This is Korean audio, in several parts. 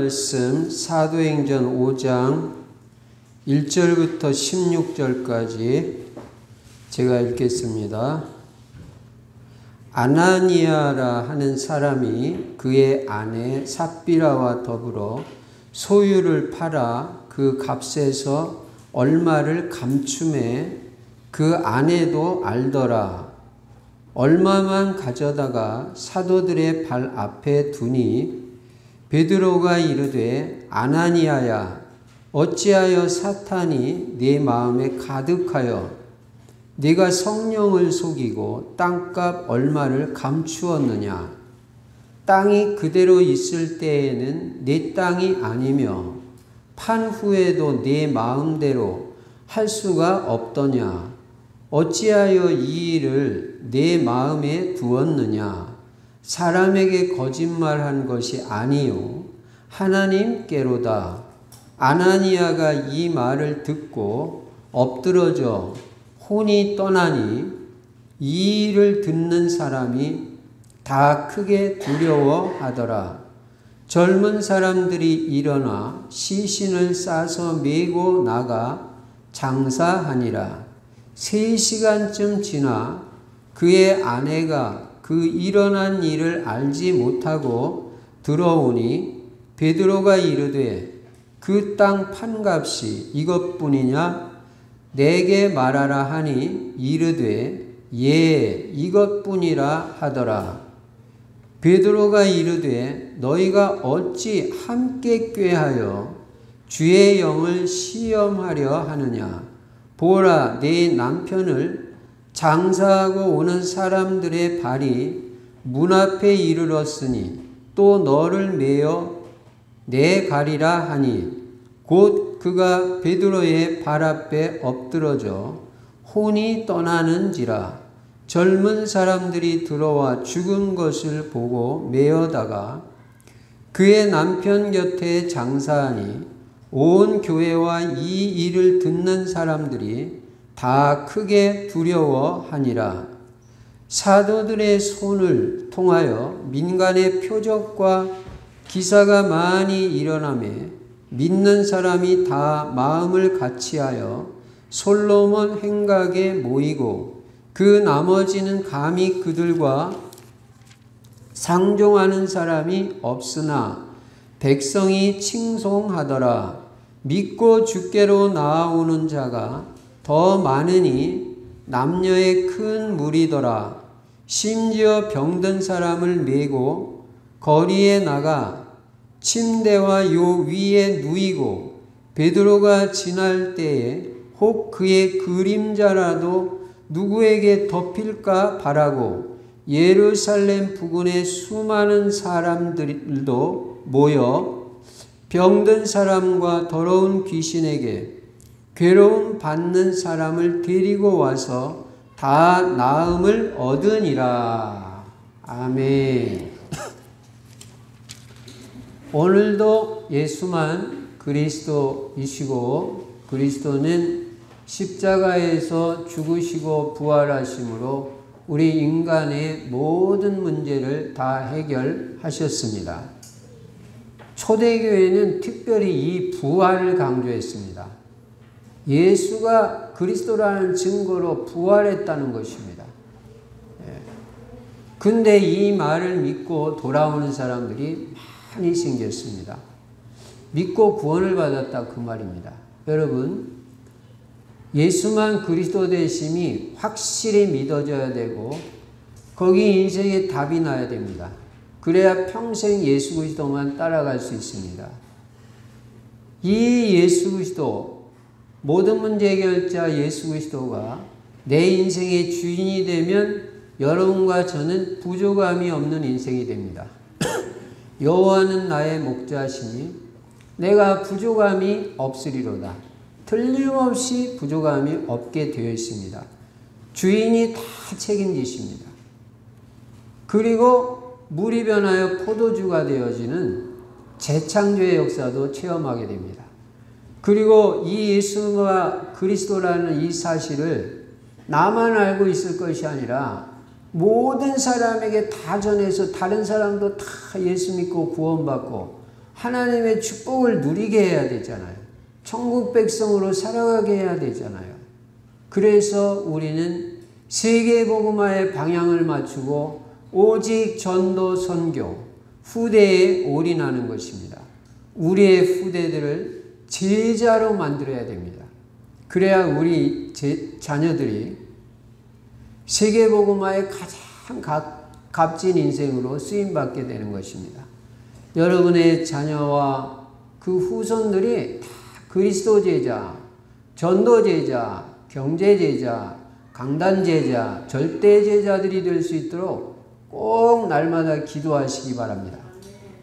말씀 사도행전 5장 1절부터 16절까지 제가 읽겠습니다. 아나니아라 하는 사람이 그의 아내 삽비라와 더불어 소유를 팔아 그 값에서 얼마를 감춤해 그 아내도 알더라. 얼마만 가져다가 사도들의 발 앞에 두니 베드로가 이르되 아나니아야 어찌하여 사탄이 네 마음에 가득하여 네가 성령을 속이고 땅값 얼마를 감추었느냐. 땅이 그대로 있을 때에는 네 땅이 아니며 판 후에도 네 마음대로 할 수가 없더냐. 어찌하여 이 일을 내 마음에 두었느냐. 사람에게 거짓말한 것이 아니요 하나님께로다. 아나니아가 이 말을 듣고 엎드러져 혼이 떠나니 이 일을 듣는 사람이 다 크게 두려워하더라. 젊은 사람들이 일어나 시신을 싸서 메고 나가 장사하니라. 3시간쯤 지나 그의 아내가 그 일어난 일을 알지 못하고 들어오니 베드로가 이르되 그 땅 판값이 이것뿐이냐? 내게 말하라 하니 이르되 예 이것뿐이라 하더라. 베드로가 이르되 너희가 어찌 함께 꾀하여 주의 영을 시험하려 하느냐. 보라 네 남편을 장사하고 오는 사람들의 발이 문 앞에 이르렀으니 또 너를 메어 내 가리라 하니 곧 그가 베드로의 발 앞에 엎드러져 혼이 떠나는지라. 젊은 사람들이 들어와 죽은 것을 보고 메어다가 그의 남편 곁에 장사하니 온 교회와 이 일을 듣는 사람들이 다 크게 두려워하니라. 사도들의 손을 통하여 민간의 표적과 기사가 많이 일어나매 믿는 사람이 다 마음을 같이하여 솔로몬 행각에 모이고 그 나머지는 감히 그들과 상종하는 사람이 없으나 백성이 칭송하더라. 믿고 주께로 나아오는 자가 더 많으니 남녀의 큰 무리더라. 심지어 병든 사람을 메고 거리에 나가 침대와 요 위에 누이고 베드로가 지날 때에 혹 그의 그림자라도 누구에게 덮일까 바라고 예루살렘 부근의 수많은 사람들도 모여 병든 사람과 더러운 귀신에게 괴로움 받는 사람을 데리고 와서 다 나음을 얻으니라. 아멘. 오늘도 예수만 그리스도이시고 그리스도는 십자가에서 죽으시고 부활하심으로 우리 인간의 모든 문제를 다 해결하셨습니다. 초대교회는 특별히 이 부활을 강조했습니다. 예수가 그리스도라는 증거로 부활했다는 것입니다. 근데 이 말을 믿고 돌아오는 사람들이 많이 생겼습니다. 믿고 구원을 받았다 그 말입니다. 여러분, 예수만 그리스도 되심이 확실히 믿어져야 되고 거기 인생의 답이 나야 됩니다. 그래야 평생 예수 그리스도만 따라갈 수 있습니다. 이 예수 그리스도, 모든 문제 해결자 예수 그리스도가 내 인생의 주인이 되면 여러분과 저는 부족함이 없는 인생이 됩니다. 여호와는 나의 목자시니 내가 부족함이 없으리로다. 틀림없이 부족함이 없게 되어 있습니다. 주인이 다 책임지십니다. 그리고 물이 변하여 포도주가 되어지는 재창조의 역사도 체험하게 됩니다. 그리고 이 예수가 그리스도라는 이 사실을 나만 알고 있을 것이 아니라 모든 사람에게 다 전해서 다른 사람도 다 예수 믿고 구원받고 하나님의 축복을 누리게 해야 되잖아요. 천국 백성으로 살아가게 해야 되잖아요. 그래서 우리는 세계복음화의 방향을 맞추고 오직 전도 선교, 후대에 올인하는 것입니다. 우리의 후대들을 제자로 만들어야 됩니다. 그래야 우리 자녀들이 세계복음화의 가장 값진 인생으로 쓰임받게 되는 것입니다. 여러분의 자녀와 그 후손들이 다 그리스도 제자, 전도 제자, 경제 제자, 강단 제자, 절대 제자들이 될 수 있도록 꼭 날마다 기도하시기 바랍니다.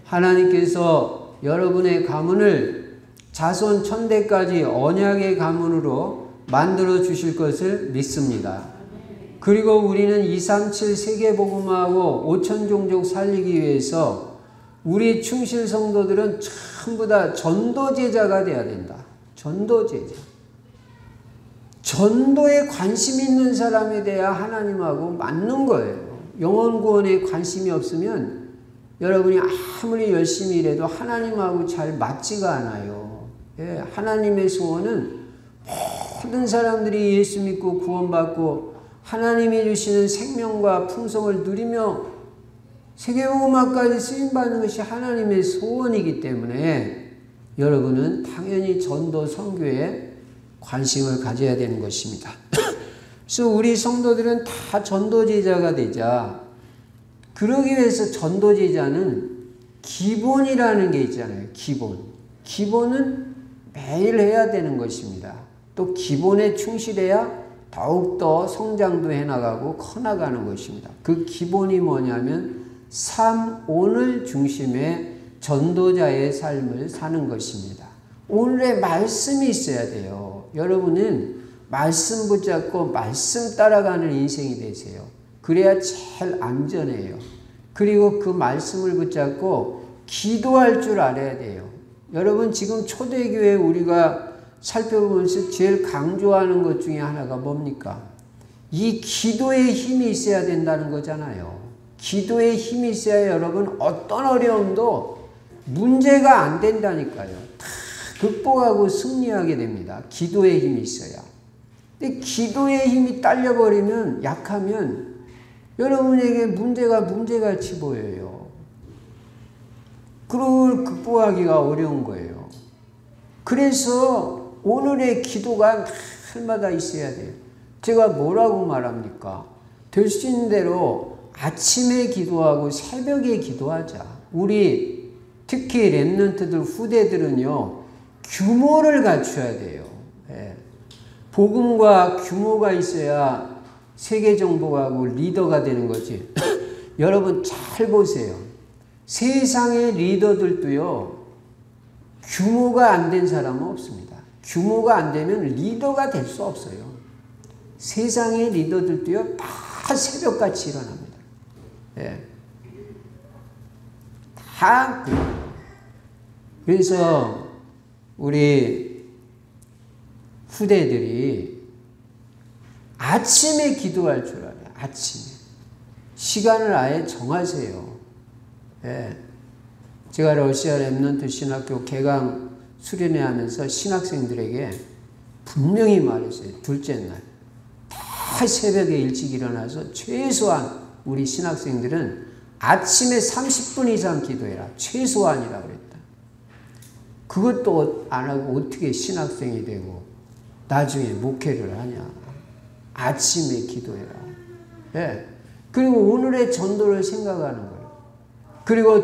하나님께서 여러분의 가문을 자손 천대까지 언약의 가문으로 만들어 주실 것을 믿습니다. 그리고 우리는 237 세계복음화하고 5천 종족 살리기 위해서 우리 충실 성도들은 전부 다 전도제자가 돼야 된다. 전도제자. 전도에 관심 있는 사람이 돼야 하나님하고 맞는 거예요. 영혼 구원에 관심이 없으면 여러분이 아무리 열심히 일해도 하나님하고 잘 맞지가 않아요. 예, 하나님의 소원은 모든 사람들이 예수 믿고 구원받고 하나님이 주시는 생명과 풍성을 누리며 세계복음화까지 쓰임받는 것이 하나님의 소원이기 때문에 여러분은 당연히 전도 선교에 관심을 가져야 되는 것입니다. 그래서 우리 성도들은 다 전도제자가 되자. 그러기 위해서 전도제자는 기본이라는 게 있잖아요. 기본. 기본은 매일 해야 되는 것입니다. 또 기본에 충실해야 더욱더 성장도 해나가고 커나가는 것입니다. 그 기본이 뭐냐면 삶, 오늘 중심의 전도자의 삶을 사는 것입니다. 오늘의 말씀이 있어야 돼요. 여러분은 말씀 붙잡고 말씀 따라가는 인생이 되세요. 그래야 제일 안전해요. 그리고 그 말씀을 붙잡고 기도할 줄 알아야 돼요. 여러분 지금 초대교회 우리가 살펴보면서 제일 강조하는 것 중에 하나가 뭡니까? 이 기도의 힘이 있어야 된다는 거잖아요. 기도의 힘이 있어야 여러분 어떤 어려움도 문제가 안 된다니까요. 다 극복하고 승리하게 됩니다. 기도의 힘이 있어야. 근데 기도의 힘이 딸려버리면 약하면 여러분에게 문제가 문제같이 보여요. 그걸 극복하기가 어려운 거예요. 그래서 오늘의 기도가 날마다 있어야 돼요. 제가 뭐라고 말합니까? 될 수 있는 대로 아침에 기도하고 새벽에 기도하자. 우리 특히 렘넌트들 후대들은요. 규모를 갖춰야 돼요. 예. 복음과 규모가 있어야 세계 정복하고 리더가 되는 거지. 여러분 잘 보세요. 세상의 리더들도요. 규모가 안 된 사람은 없습니다. 규모가 안 되면 리더가 될 수 없어요. 세상의 리더들도요. 다 새벽같이 일어납니다. 예. 다 그래서 우리 후대들이 아침에 기도할 줄 알아요. 아침에. 시간을 아예 정하세요. 예. 제가 러시아 렘넌트 신학교 개강 수련회 하면서 신학생들에게 분명히 말했어요. 둘째 날. 다 새벽에 일찍 일어나서 최소한 우리 신학생들은 아침에 30분 이상 기도해라. 최소한이라고 그랬다. 그것도 안 하고 어떻게 신학생이 되고 나중에 목회를 하냐. 아침에 기도해라. 예. 그리고 오늘의 전도를 생각하는 거예요. 그리고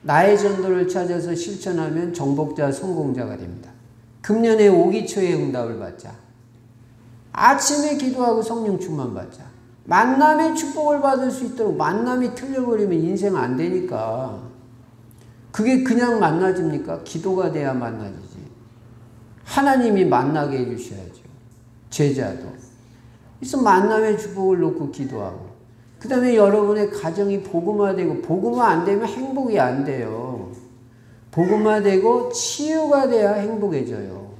나의 전도를 찾아서 실천하면 정복자, 성공자가 됩니다. 금년에 오기초의 응답을 받자. 아침에 기도하고 성령 충만 받자. 만남의 축복을 받을 수 있도록 만남이 틀려버리면 인생 안 되니까. 그게 그냥 만나집니까? 기도가 돼야 만나지지. 하나님이 만나게 해주셔야죠. 제자도. 그래서 만남의 축복을 놓고 기도하고. 그 다음에 여러분의 가정이 복음화되고, 복음화 안 되면 행복이 안 돼요. 복음화되고 치유가 돼야 행복해져요.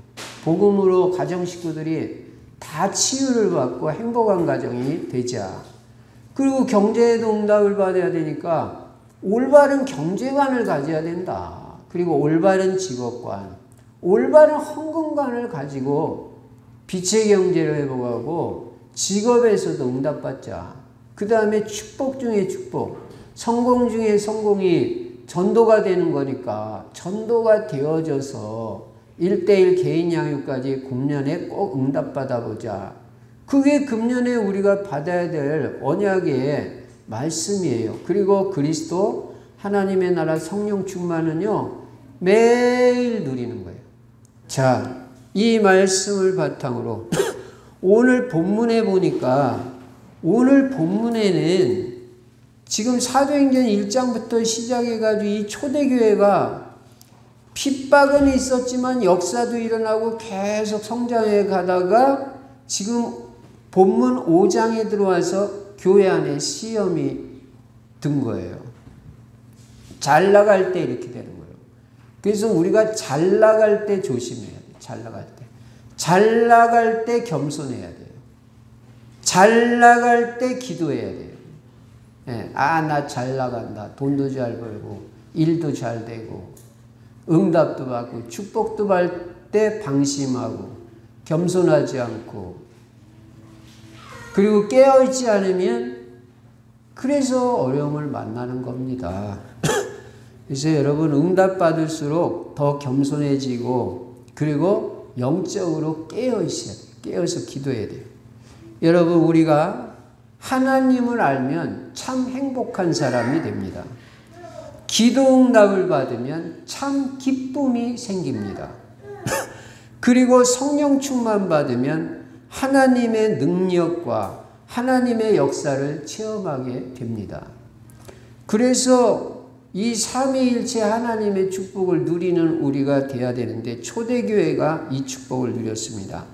복음으로 가정 식구들이 다 치유를 받고 행복한 가정이 되자. 그리고 경제에도 응답을 받아야 되니까 올바른 경제관을 가져야 된다. 그리고 올바른 직업관, 올바른 헌금관을 가지고 빛의 경제를 회복하고 직업에서도 응답받자. 그 다음에 축복 중에 축복, 성공 중에 성공이 전도가 되는 거니까 전도가 되어져서 1:1 개인 양육까지 금년에 꼭 응답받아 보자. 그게 금년에 우리가 받아야 될 언약의 말씀이에요. 그리고 그리스도 하나님의 나라 성령 충만은요, 매일 누리는 거예요. 자, 이 말씀을 바탕으로 오늘 본문에 보니까, 오늘 본문에는 지금 사도행전 1장부터 시작해가지고 이 초대교회가 핍박은 있었지만 역사도 일어나고 계속 성장해 가다가 지금 본문 5장에 들어와서 교회 안에 시험이 든 거예요. 잘 나갈 때 이렇게 되는 거예요. 그래서 우리가 잘 나갈 때 조심해야 돼요. 잘 나갈 때. 잘 나갈 때 겸손해야 돼요. 잘 나갈 때 기도해야 돼요. 네. 나 잘 나간다. 돈도 잘 벌고 일도 잘 되고 응답도 받고 축복도 받을 때 방심하고 겸손하지 않고, 그리고 깨어있지 않으면 그래서 어려움을 만나는 겁니다. 그래서 여러분 응답받을수록 더 겸손해지고 그리고 영적으로 깨어있어야 돼요. 깨어서 기도해야 돼요. 여러분 우리가 하나님을 알면 참 행복한 사람이 됩니다. 기도 응답을 받으면 참 기쁨이 생깁니다. 그리고 성령 충만 받으면 하나님의 능력과 하나님의 역사를 체험하게 됩니다. 그래서 이 삼위일체 하나님의 축복을 누리는 우리가 돼야 되는데 초대교회가 이 축복을 누렸습니다.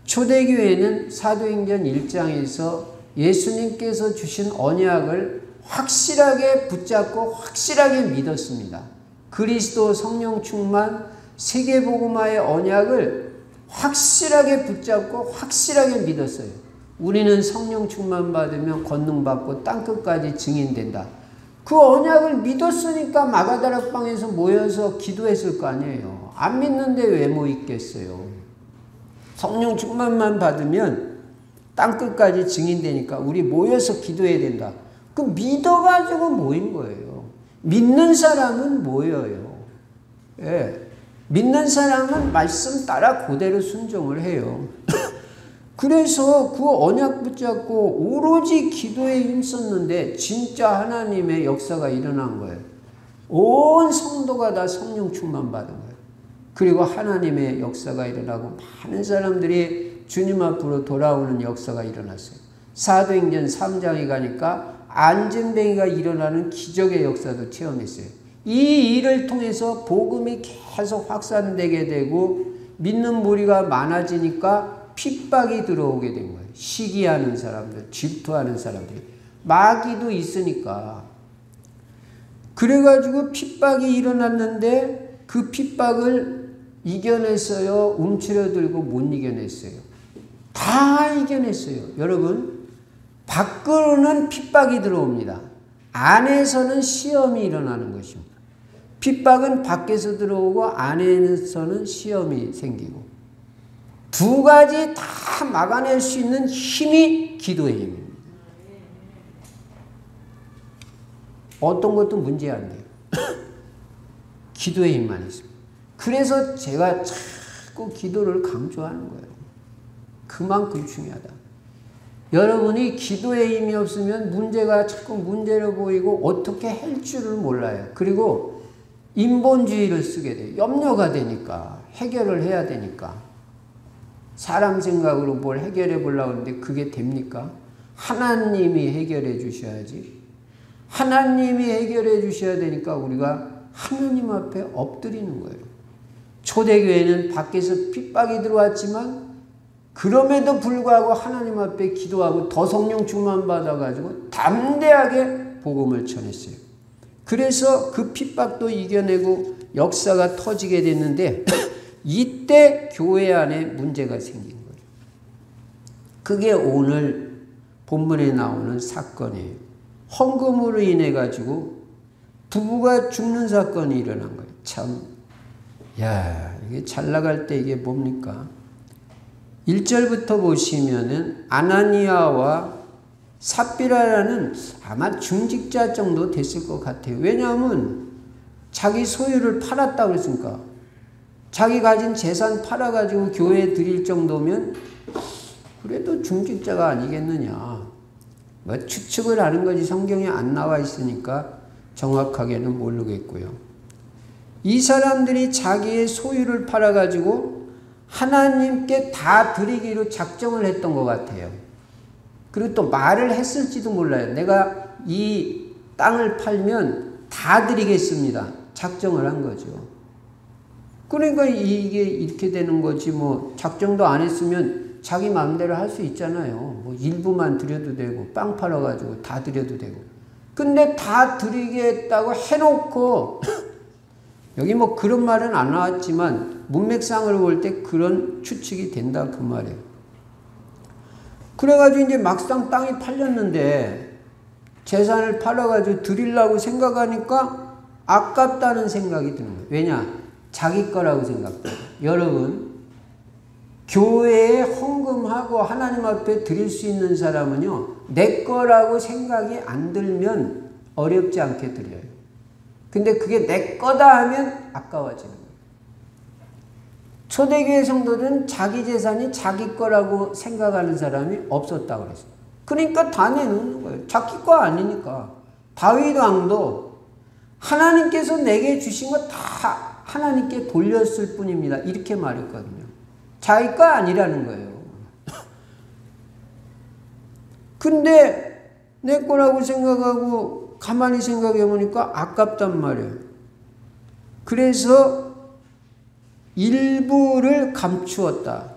초대교회는 사도행전 1장에서 예수님께서 주신 언약을 확실하게 붙잡고 확실하게 믿었습니다. 그리스도 성령 충만 세계복음화의 언약을 확실하게 붙잡고 확실하게 믿었어요. 우리는 성령 충만 받으면 권능 받고 땅끝까지 증인된다. 그 언약을 믿었으니까 마가다락방에서 모여서 기도했을 거 아니에요. 안 믿는데 왜 모이겠어요. 성령 충만만 받으면 땅끝까지 증인되니까 우리 모여서 기도해야 된다. 그 믿어가지고 모인 거예요. 믿는 사람은 모여요. 예. 믿는 사람은 말씀 따라 그대로 순종을 해요. 그래서 그 언약 붙잡고 오로지 기도에 힘썼는데 진짜 하나님의 역사가 일어난 거예요. 온 성도가 다 성령 충만 받은 거예요. 그리고 하나님의 역사가 일어나고 많은 사람들이 주님 앞으로 돌아오는 역사가 일어났어요. 사도행전 3장에 가니까 안전뱅이가 일어나는 기적의 역사도 체험했어요. 이 일을 통해서 복음이 계속 확산되게 되고 믿는 무리가 많아지니까 핍박이 들어오게 된 거예요. 시기하는 사람들, 질투하는 사람들, 마귀도 있으니까. 그래가지고 핍박이 일어났는데 그 핍박을 이겨냈어요? 움츠려들고 못 이겨냈어요? 다 이겨냈어요. 여러분, 밖으로는 핍박이 들어옵니다. 안에서는 시험이 일어나는 것입니다. 핍박은 밖에서 들어오고 안에서는 시험이 생기고, 두 가지 다 막아낼 수 있는 힘이 기도의 힘입니다. 어떤 것도 문제 안 돼요. 기도의 힘만 있습니다. 그래서 제가 자꾸 기도를 강조하는 거예요. 그만큼 중요하다. 여러분이 기도의 힘이 없으면 문제가 자꾸 문제로 보이고 어떻게 할 줄을 몰라요. 그리고 인본주의를 쓰게 돼요. 염려가 되니까, 해결을 해야 되니까. 사람 생각으로 뭘 해결해 보려고 하는데 그게 됩니까? 하나님이 해결해 주셔야지. 하나님이 해결해 주셔야 되니까 우리가 하나님 앞에 엎드리는 거예요. 초대교회는 밖에서 핍박이 들어왔지만 그럼에도 불구하고 하나님 앞에 기도하고 더 성령 충만 받아가지고 담대하게 복음을 전했어요. 그래서 그 핍박도 이겨내고 역사가 터지게 됐는데 이때 교회 안에 문제가 생긴 거예요. 그게 오늘 본문에 나오는 사건이에요. 헌금으로 인해 가지고 부부가 죽는 사건이 일어난 거예요. 참, 야, 이게 잘 나갈 때 이게 뭡니까? 1절부터 보시면은 아나니아와 삽비라라는 아마 중직자 정도 됐을 것 같아요. 왜냐하면 자기 소유를 팔았다고 그랬으니까. 자기 가진 재산 팔아가지고 교회에 드릴 정도면 그래도 중직자가 아니겠느냐. 뭐 추측을 하는 거지 성경에 안 나와 있으니까 정확하게는 모르겠고요. 이 사람들이 자기의 소유를 팔아가지고 하나님께 다 드리기로 작정을 했던 것 같아요. 그리고 또 말을 했을지도 몰라요. 내가 이 땅을 팔면 다 드리겠습니다. 작정을 한 거죠. 그러니까 이게 이렇게 되는 거지 뭐 작정도 안 했으면 자기 마음대로 할 수 있잖아요. 뭐 일부만 드려도 되고 빵 팔아가지고 다 드려도 되고. 근데 다 드리겠다고 해놓고 여기 뭐 그런 말은 안 나왔지만 문맥상으로 볼 때 그런 추측이 된다 그 말이에요. 그래가지고 이제 막상 땅이 팔렸는데 재산을 팔아가지고 드리려고 생각하니까 아깝다는 생각이 드는 거예요. 왜냐? 자기 거라고 생각해요. 여러분, 교회에 헌금하고 하나님 앞에 드릴 수 있는 사람은요, 내 거라고 생각이 안 들면 어렵지 않게 드려요. 근데 그게 내 거다 하면 아까워지는 거예요. 초대교회 성도들은 자기 재산이 자기 거라고 생각하는 사람이 없었다고 그랬어요. 그러니까 다 내놓는 거예요. 자기 거 아니니까. 다윗 왕도 하나님께서 내게 주신 거 다 하나님께 돌렸을 뿐입니다. 이렇게 말했거든요. 자기 거 아니라는 거예요. 근데 내 거라고 생각하고 가만히 생각해 보니까 아깝단 말이에요. 그래서 일부를 감추었다.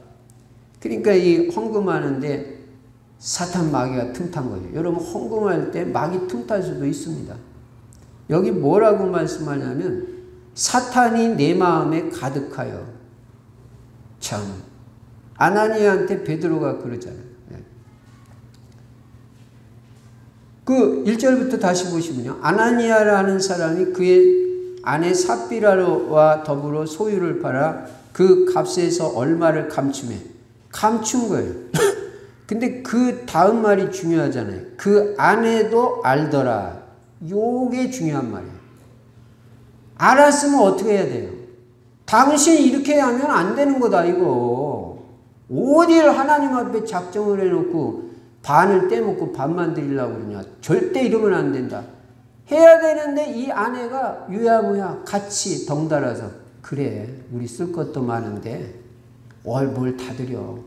그러니까 이 헌금하는데 사탄 마귀가 틈탄 거죠. 여러분 헌금할 때 마귀 틈탈 수도 있습니다. 여기 뭐라고 말씀하냐면 사탄이 내 마음에 가득하여. 참 아나니아한테 베드로가 그러잖아요. 그 1절부터 다시 보시면요. 아나니아라는 사람이 그의 아내 삽비라와 더불어 소유를 팔아 그 값에서 얼마를 감춘 거예요. 근데 그 다음 말이 중요하잖아요. 그 아내도 알더라. 요게 중요한 말이에요. 알았으면 어떻게 해야 돼요? 당신이 이렇게 하면 안 되는 거다 이거. 어딜 하나님 앞에 작정을 해놓고 반을 떼먹고 반만 드리려고 그러냐. 절대 이러면 안 된다. 해야 되는데 이 아내가 유야무야 같이 덩달아서 그래 우리 쓸 것도 많은데 뭘 다 드려.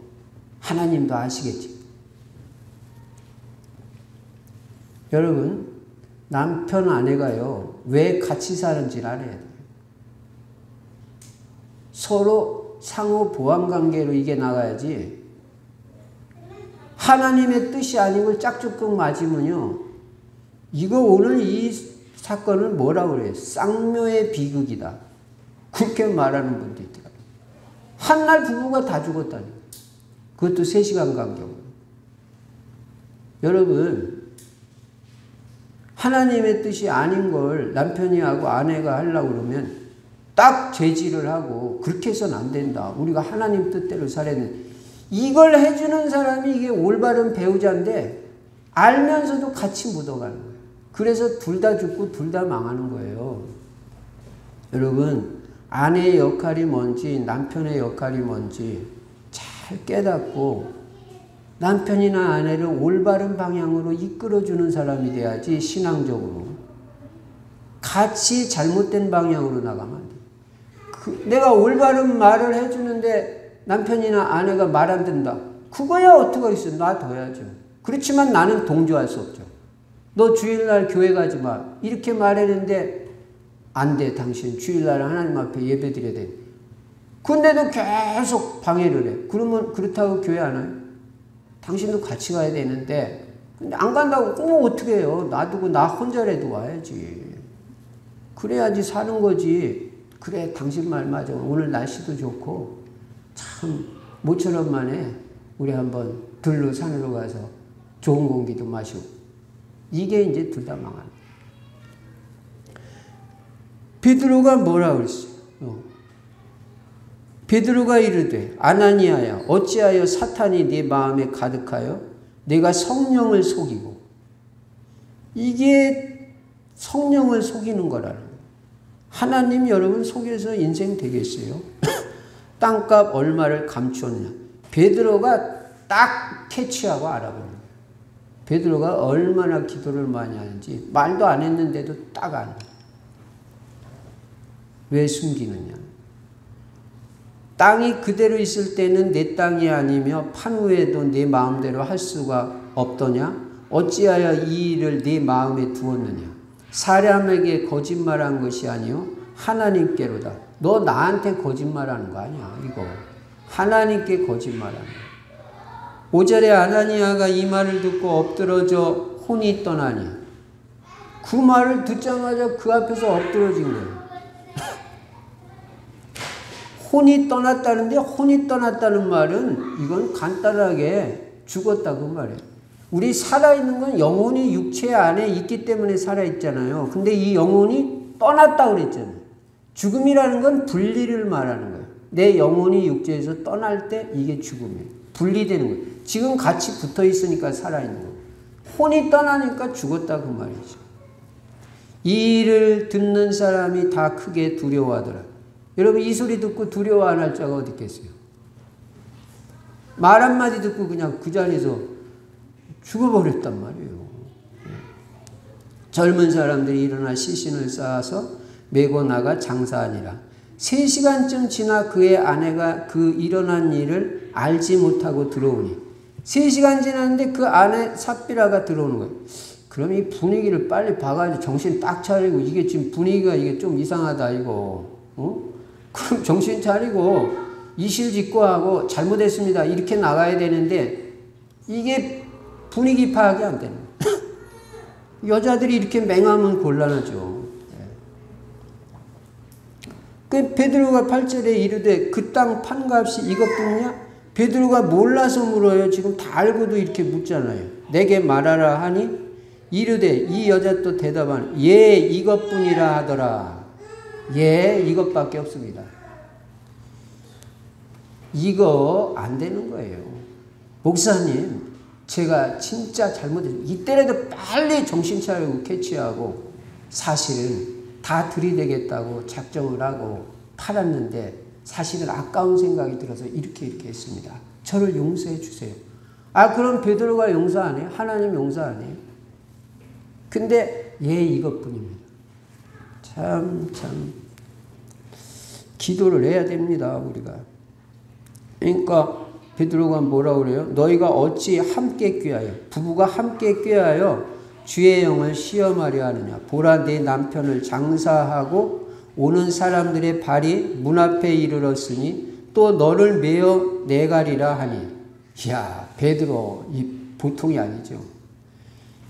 하나님도 아시겠지. 여러분 남편 아내가요 왜 같이 사는지를 알아야 돼요. 서로 상호 보완 관계로 이게 나가야지 하나님의 뜻이 아닌 걸 짝짝꿍 맞으면요 이거 오늘 이 사건은 뭐라고 그래요? 쌍묘의 비극이다. 그렇게 말하는 분도 있더라고요. 한날 부부가 다 죽었다니. 그것도 3시간 간격으로. 여러분 하나님의 뜻이 아닌 걸 남편이 하고 아내가 하려고 그러면 딱 제지를 하고 그렇게 해서는 안 된다. 우리가 하나님 뜻대로 살아야 된다. 이걸 해주는 사람이 이게 올바른 배우자인데 알면서도 같이 묻어가는 거예요. 그래서 둘 다 죽고 둘 다 망하는 거예요. 여러분 아내의 역할이 뭔지 남편의 역할이 뭔지 잘 깨닫고 남편이나 아내를 올바른 방향으로 이끌어주는 사람이 돼야지 신앙적으로. 같이 잘못된 방향으로 나가면 안 돼. 내가 올바른 말을 해주는데 남편이나 아내가 말 안 듣는다. 그거야 어떡하겠어. 놔둬야죠. 그렇지만 나는 동조할 수 없죠. 너 주일날 교회 가지 마. 이렇게 말했는데 안 돼. 당신 주일날 하나님 앞에 예배 드려야 돼. 근데도 계속 방해를 해. 그러면 그렇다고 교회 안 와요? 당신도 같이 가야 되는데 근데 안 간다고 그럼 어떻게 해요? 놔두고 나 혼자라도 와야지. 그래야지 사는 거지. 그래 당신 말 맞아. 오늘 날씨도 좋고 참 모처럼 만에 우리 한번 들로 산으로 가서 좋은 공기도 마시고. 이게 이제 둘 다 망하는. 베드로가 뭐라 그랬어요? 베드로가 이르되 아나니아야 어찌하여 사탄이 네 마음에 가득하여 내가 성령을 속이고, 이게 성령을 속이는 거라는 거예요. 하나님 여러분 속여서 인생 되겠어요? 땅값 얼마를 감추었냐. 베드로가 딱 캐치하고 알아보는 거예요. 베드로가 얼마나 기도를 많이 하는지 말도 안 했는데도 딱 아는 거예요. 왜 숨기느냐. 땅이 그대로 있을 때는 내 땅이 아니며 판 후에도 내 마음대로 할 수가 없더냐. 어찌하여 이 일을 네 마음에 두었느냐. 사람에게 거짓말한 것이 아니요 하나님께로다. 너 나한테 거짓말하는 거 아니야. 이거 하나님께 거짓말하는 거야. 5절에 아나니아가 이 말을 듣고 엎드러져 혼이 떠나니, 그 말을 듣자마자 그 앞에서 엎드러진 거예요. 혼이 떠났다는데, 혼이 떠났다는 말은 이건 간단하게 죽었다 그 말이에요. 우리 살아있는 건 영혼이 육체 안에 있기 때문에 살아있잖아요. 근데 이 영혼이 떠났다 그랬잖아요. 죽음이라는 건 분리를 말하는 거예요. 내 영혼이 육체에서 떠날 때 이게 죽음이에요. 분리되는 거예요. 지금 같이 붙어 있으니까 살아있는 거예요. 혼이 떠나니까 죽었다 그 말이죠. 이 일을 듣는 사람이 다 크게 두려워하더라. 여러분 이 소리 듣고 두려워 안 할 자가 어디 있겠어요? 말 한마디 듣고 그냥 그 자리에서 죽어버렸단 말이에요. 젊은 사람들이 일어나 시신을 쌓아서 메고 나가 장사하니라. 3시간쯤 지나 그의 아내가 그 일어난 일을 알지 못하고 들어오니, 3시간 지났는데 그 아내 삽비라가 들어오는 거예요. 그럼 이 분위기를 빨리 봐가지고 정신 딱 차리고, 이게 지금 분위기가 이게 좀 이상하다 이거. 그럼 정신 차리고 이실직고하고 잘못했습니다 이렇게 나가야 되는데, 이게 분위기 파악이 안 되는 거예요. 여자들이 이렇게 맹하면 곤란하죠. 그 베드로가 8절에 이르되 그 땅 판값이 이것뿐이냐? 베드로가 몰라서 물어요. 지금 다 알고도 이렇게 묻잖아요. 내게 말하라 하니 이르되, 이 여자 또 대답하니 예 이것뿐이라 하더라. 예 이것밖에 없습니다. 이거 안 되는 거예요. 목사님 제가 진짜 잘못했어요. 이때라도 빨리 정신 차리고 캐치하고, 사실은 다 들이대겠다고 작정을 하고 팔았는데 사실은 아까운 생각이 들어서 이렇게 했습니다. 저를 용서해 주세요. 아 그럼 베드로가 용서 안 해요? 하나님 용서 안 해요? 근데 예 이것뿐입니다. 참 기도를 해야 됩니다 우리가. 그러니까 베드로가 뭐라 그래요? 너희가 어찌 함께 꾀하여, 부부가 함께 꾀하여 주의 영을 시험하려 하느냐. 보라 내 남편을 장사하고 오는 사람들의 발이 문 앞에 이르렀으니 또 너를 메어 내가리라 하니. 이야 베드로 이 보통이 아니죠.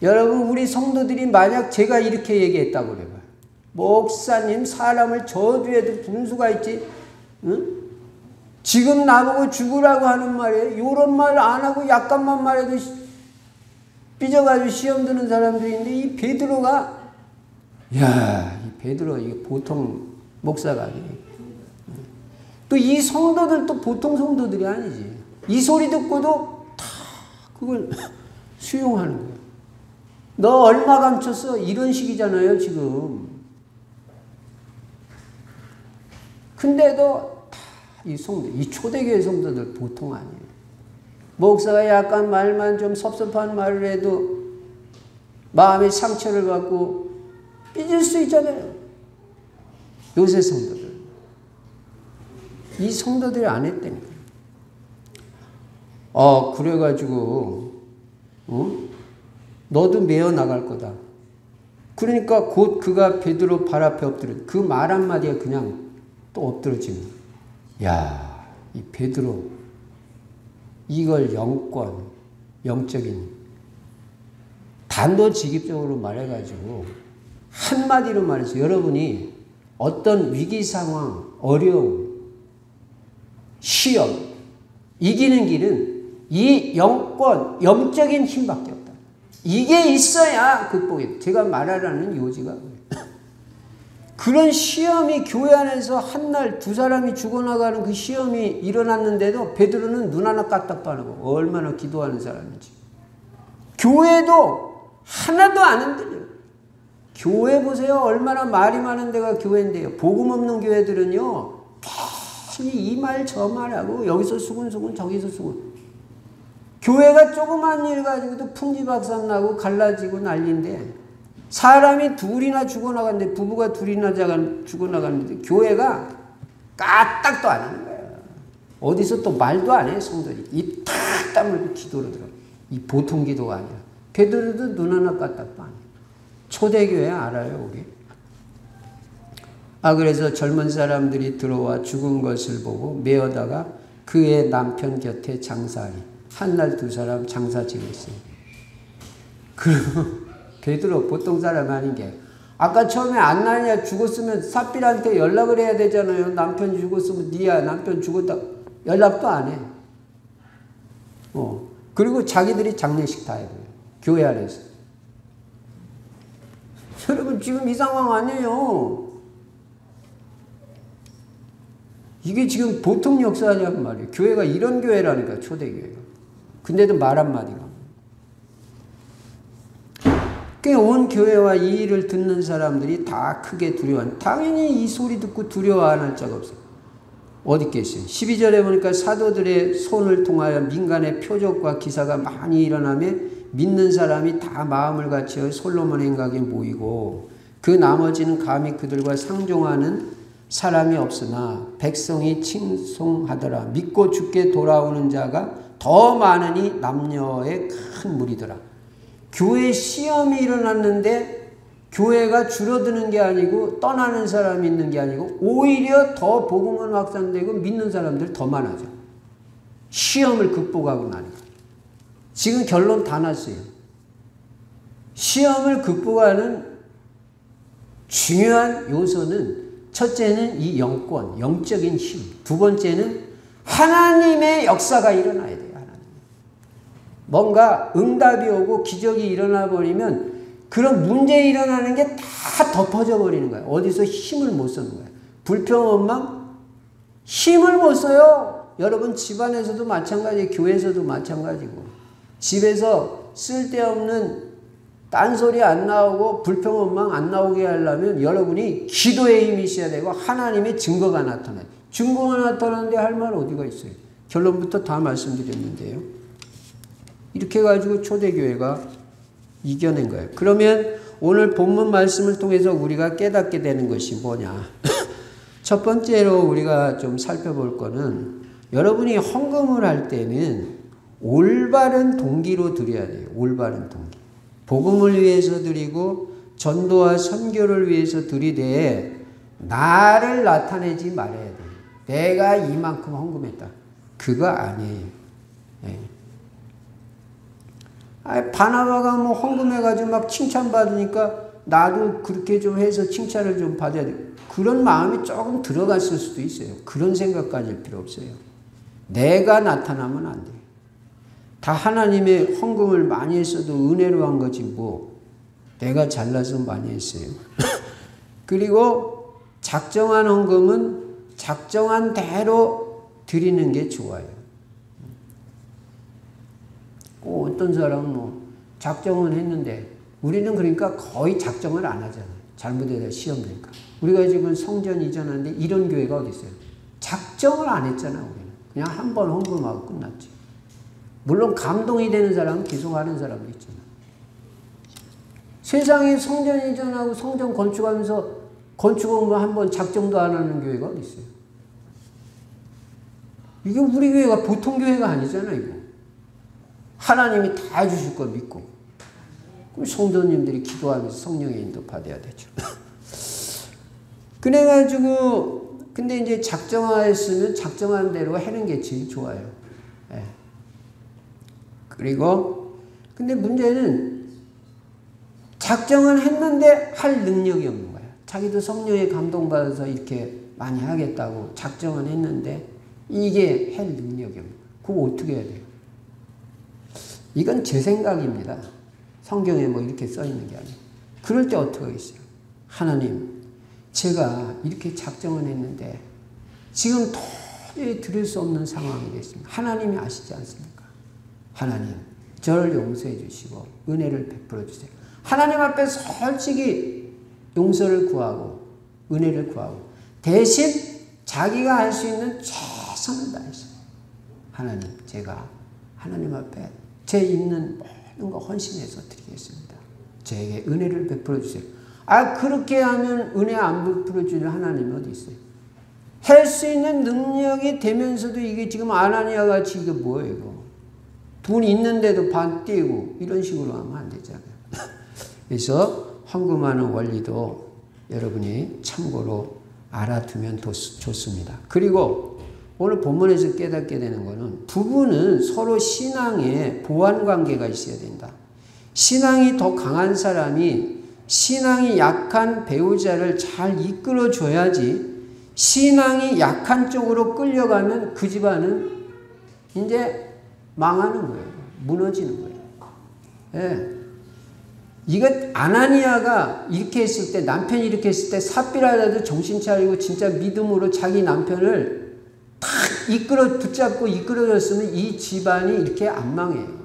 여러분 우리 성도들이 만약 제가 이렇게 얘기했다고 그래요. 목사님 사람을 저주해도 분수가 있지. 응? 지금 나보고 죽으라고 하는 말이에요. 이런 말 안 하고 약간만 말해도 삐져가지고 시험 드는 사람들이 있는데, 이 베드로가, 야, 이 베드로 이게 보통 목사가 아니에요. 또 이 성도들도 보통 성도들이 아니지. 이 소리 듣고도 다 그걸 수용하는 거예요. 너 얼마 감췄어? 이런 식이잖아요 지금. 근데도 이 성도, 이 초대교회 성도들 보통 아니에요. 목사가 약간 말만 좀 섭섭한 말을 해도 마음의 상처를 받고 삐질 수 있잖아요. 요새 성도들. 이 성도들이 안 했다니까. 그래가지고 너도 메어 나갈 거다. 그러니까 곧 그가 베드로 발 앞에 엎드려. 그 말 한마디가 그냥 또 엎드러지는 거예요. 야, 이 베드로 이걸 영적인 단도직입적으로 말해가지고 한마디로 말해서 여러분이 어떤 위기 상황, 어려움, 시험 이기는 길은 이 영적인 힘밖에 없다. 이게 있어야 극복해. 제가 말하라는 요지가 그런 시험이 교회 안에서 한 날 두 사람이 죽어나가는 그 시험이 일어났는데도 베드로는 눈 하나 까딱도 안 하고 얼마나 기도하는 사람인지. 교회도 하나도 안 흔들려요. 교회 보세요. 얼마나 말이 많은 데가 교회인데요. 복음 없는 교회들은요. 괜히 이 말 저 말하고 여기서 수군수군 저기서 수군. 교회가 조그만 일 가지고도 풍지박산 나고 갈라지고 난리인데 사람이 둘이나 죽어나갔는데 부부가 둘이나 죽어나갔는데 교회가 까딱도 안 하는 거예요. 어디서 또 말도 안 해요. 성도들이 입 탁 다물고 기도로 들어요. 이 보통 기도가 아니라 베드로도 눈 하나 까딱도 안 해요. 초대교회 알아요 우리? 그래서 젊은 사람들이 들어와 죽은 것을 보고 메어다가 그의 남편 곁에 장사하니 한 날 두 사람 장사 지냈어요. 그리고 베드로 보통 사람 아닌 게 아까 처음에 안나니아 죽었으면 삽비라한테 연락을 해야 되잖아요. 남편 죽었으면 니야 남편 죽었다 연락도 안 해. 그리고 자기들이 장례식 다 해요. 교회 안에서. 여러분 지금 이 상황 아니에요. 이게 지금 보통 역사냐는 말이에요. 교회가 이런 교회라니까 초대교회가. 근데도 말 한마디가. 온 교회와 이 일을 듣는 사람들이 다 크게 두려워한. 당연히 이 소리 듣고 두려워 안 할 자가 없어요. 어디 있겠어요. 12절에 보니까 사도들의 손을 통하여 민간의 표적과 기사가 많이 일어나며 믿는 사람이 다 마음을 같이어 솔로몬 행각에 모이고 그 나머지는 감히 그들과 상종하는 사람이 없으나 백성이 칭송하더라. 믿고 주께 돌아오는 자가 더 많으니 남녀의 큰 무리더라. 교회 시험이 일어났는데 교회가 줄어드는 게 아니고 떠나는 사람이 있는 게 아니고 오히려 더 복음은 확산되고 믿는 사람들 더 많아져. 시험을 극복하고 나니까. 지금 결론 다 났어요. 시험을 극복하는 중요한 요소는 첫째는 이 영권, 영적인 힘. 두 번째는 하나님의 역사가 일어나야 돼요. 하나님. 뭔가 응답이 오고 기적이 일어나 버리면 그런 문제 일어나는 게 다 덮어져 버리는 거예요. 어디서 힘을 못 쓰는 거예요. 불평원망 힘을 못 써요. 여러분 집안에서도 마찬가지예요. 교회에서도 마찬가지고. 집에서 쓸데없는 딴소리 안 나오고 불평원망 안 나오게 하려면 여러분이 기도의 힘이 있어야 되고 하나님의 증거가 나타나요. 증거가 나타나는데 할 말 어디가 있어요. 결론부터 다 말씀드렸는데요. 이렇게 해가지고 초대교회가 이겨낸 거예요. 그러면 오늘 본문 말씀을 통해서 우리가 깨닫게 되는 것이 뭐냐. 첫 번째로 우리가 좀 살펴볼 거는 여러분이 헌금을 할 때는 올바른 동기로 드려야 돼요. 올바른 동기. 복음을 위해서 드리고 전도와 선교를 위해서 드리되 나를 나타내지 말아야 돼요. 내가 이만큼 헌금했다. 그거 아니에요. 네. 바나바가 뭐 헌금해가지고 막 칭찬받으니까 나도 그렇게 좀 해서 칭찬을 좀 받아야 돼. 그런 마음이 조금 들어갔을 수도 있어요. 그런 생각 가질 필요 없어요. 내가 나타나면 안 돼요. 다 하나님의 헌금을 많이 했어도 은혜로 한 거지 뭐 내가 잘나서 많이 했어요. 그리고 작정한 헌금은 작정한 대로 드리는 게 좋아요. 어떤 사람은 뭐 작정은 했는데 우리는 그러니까 거의 작정을 안 하잖아요. 잘못해서 시험 되니까. 우리가 지금 성전 이전하는데 이런 교회가 어디 있어요? 작정을 안 했잖아. 우리는 그냥 한 번 헌금하고 끝났지. 물론 감동이 되는 사람은 계속 하는 사람도 있잖아. 세상에 성전 이전하고 성전 건축하면서 건축 공부 한 번 작정도 안 하는 교회가 어디 있어요? 이게 우리 교회가 보통 교회가 아니잖아. 이거 하나님이 다 해주실 걸 믿고 그럼 성도님들이 기도하면서 성령의 인도 받아야 되죠. 그래가지고 근데 이제 작정하였으면 작정한 대로 하는 게 제일 좋아요. 네. 그리고 근데 문제는 작정은 했는데 할 능력이 없는 거야. 자기도 성령에 감동받아서 이렇게 많이 하겠다고 작정은 했는데 이게 할 능력이 없는 거야. 그거 어떻게 해야 돼요? 이건 제 생각입니다. 성경에 뭐 이렇게 써 있는 게 아니에요. 그럴 때 어떻게 하겠어요? 하나님, 제가 이렇게 작정을 했는데 지금 도저히 들을 수 없는 상황이 됐습니다. 하나님이 아시지 않습니까? 하나님, 저를 용서해 주시고 은혜를 베풀어 주세요. 하나님 앞에 솔직히 용서를 구하고 은혜를 구하고 대신 자기가 할 수 있는 최선을 다해서 하나님, 제가 하나님 앞에 제 있는 모든 거 헌신해서 드리겠습니다. 저에게 은혜를 베풀어 주세요. 그렇게 하면 은혜 안 베풀어 주는 하나님이 어디 있어요? 할 수 있는 능력이 되면서도 이게 지금 아나니아 같이 이게 뭐예요, 이거? 돈 있는데도 반 떼고 이런 식으로 하면 안 되잖아요. 그래서 헌금하는 원리도 여러분이 참고로 알아두면 좋습니다. 그리고 오늘 본문에서 깨닫게 되는 것은 부부는 서로 신앙에 보완 관계가 있어야 된다. 신앙이 더 강한 사람이 신앙이 약한 배우자를 잘 이끌어 줘야지 신앙이 약한 쪽으로 끌려가면 그 집안은 이제 망하는 거예요. 무너지는 거예요. 예. 이거 아나니아가 이렇게 했을 때, 남편이 이렇게 했을 때 삽비라도 정신 차리고 진짜 믿음으로 자기 남편을 탁 붙잡고 이끌어줬으면 이 집안이 이렇게 안 망해요.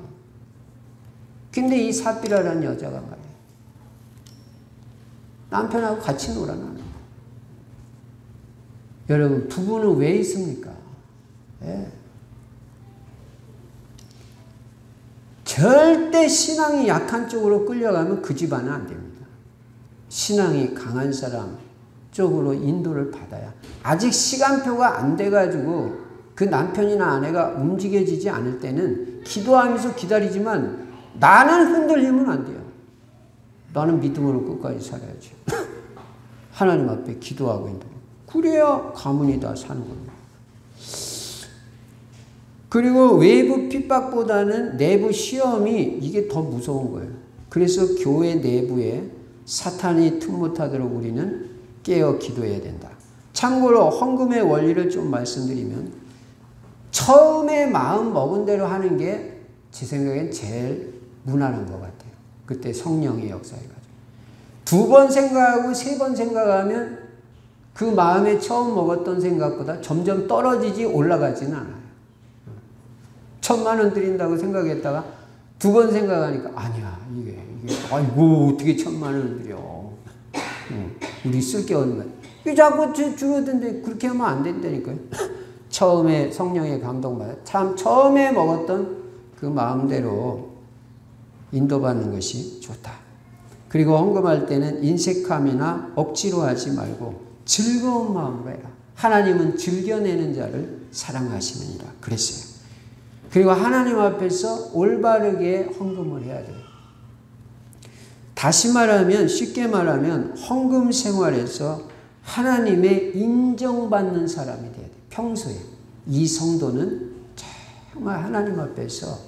근데 이 삽비라라는 여자가 말이에요. 남편하고 같이 놀아나는 거예요. 여러분, 부부는 왜 있습니까? 예. 절대 신앙이 약한 쪽으로 끌려가면 그 집안은 안 됩니다. 신앙이 강한 사람 쪽으로 인도를 받아야. 아직 시간표가 안 돼가지고 그 남편이나 아내가 움직여지지 않을 때는 기도하면서 기다리지만 나는 흔들리면 안 돼요. 나는 믿음으로 끝까지 살아야지. 하나님 앞에 기도하고 인도. 그래야 가문이 다 사는 겁니다. 그리고 외부 핍박보다는 내부 시험이 이게 더 무서운 거예요. 그래서 교회 내부에 사탄이 틈 못하도록 우리는 깨어 기도해야 된다. 참고로 헌금의 원리를 좀 말씀드리면 처음에 마음 먹은 대로 하는 게 제 생각엔 제일 무난한 것 같아요. 그때 성령의 역사해가지고. 2번 생각하고 3번 생각하면 그 마음에 처음 먹었던 생각보다 점점 떨어지지 올라가지는 않아요. 1,000만 원 드린다고 생각했다가 2번 생각하니까 아니야 이게 아이고 어떻게 1,000만 원 드려? 우리 쓸 게 없는 거야. 이 자꾸 줄어든데 그렇게 하면 안 된다니까요. 처음에 성령의 감동받아 참 처음에 먹었던 그 마음대로 인도받는 것이 좋다. 그리고 헌금할 때는 인색함이나 억지로 하지 말고 즐거운 마음으로 해라. 하나님은 즐겨내는 자를 사랑하시느니라 그랬어요. 그리고 하나님 앞에서 올바르게 헌금을 해야 돼요. 다시 말하면 쉽게 말하면 헌금 생활에서 하나님의 인정받는 사람이 돼야 돼요. 평소에 이 성도는 정말 하나님 앞에서